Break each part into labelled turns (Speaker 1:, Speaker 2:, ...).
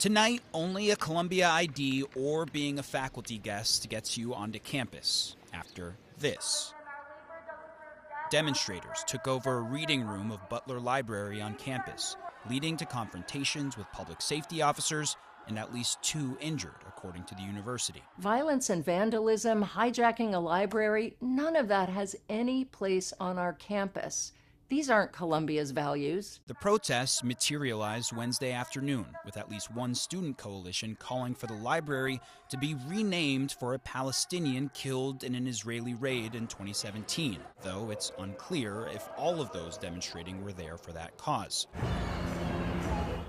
Speaker 1: Tonight, only a Columbia ID or being a faculty guest gets you onto campus. After this, demonstrators took over a reading room of Butler Library on campus, leading to confrontations with public safety officers and at least 2 injured, according to the university.
Speaker 2: Violence and vandalism, hijacking a library, none of that has any place on our campus. These aren't Columbia's values.
Speaker 1: The protests materialized Wednesday afternoon, with at least one student coalition calling for the library to be renamed for a Palestinian killed in an Israeli raid in 2017, though it's unclear if all of those demonstrating were there for that cause.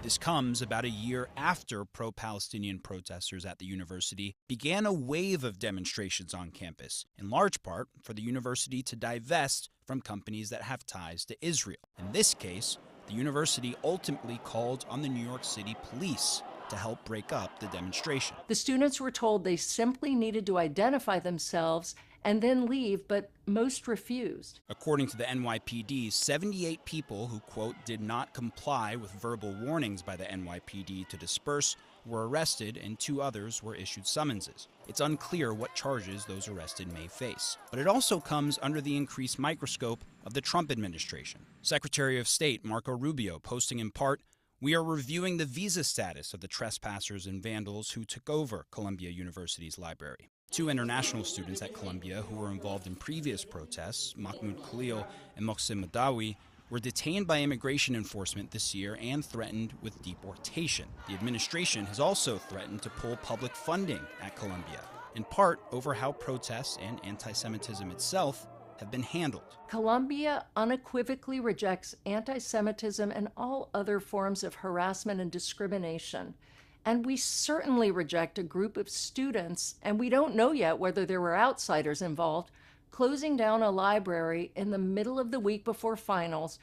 Speaker 1: This comes about a year after pro-Palestinian protesters at the university began a wave of demonstrations on campus, in large part for the university to divest from companies that have ties to Israel. In this case, the university ultimately called on the New York City police to help break up the demonstration.
Speaker 2: The students were told they simply needed to identify themselves and then leave, but most refused.
Speaker 1: According to the NYPD, 78 people who, quote, did not comply with verbal warnings by the NYPD to disperse were arrested and 2 others were issued summonses. It's unclear what charges those arrested may face. But it also comes under the increased microscope of the Trump administration. Secretary of State Marco Rubio posting in part, "We are reviewing the visa status of the trespassers and vandals who took over Columbia University's library." 2 international students at Columbia who were involved in previous protests, Mahmoud Khalil and Mohsen Madawi, were detained by immigration enforcement this year and threatened with deportation. The administration has also threatened to pull public funding at Columbia, in part over how protests and anti-Semitism itself have been handled.
Speaker 2: Columbia unequivocally rejects anti-Semitism and all other forms of harassment and discrimination. And we certainly reject a group of students, and we don't know yet whether there were outsiders involved, closing down a library in the middle of the week before finals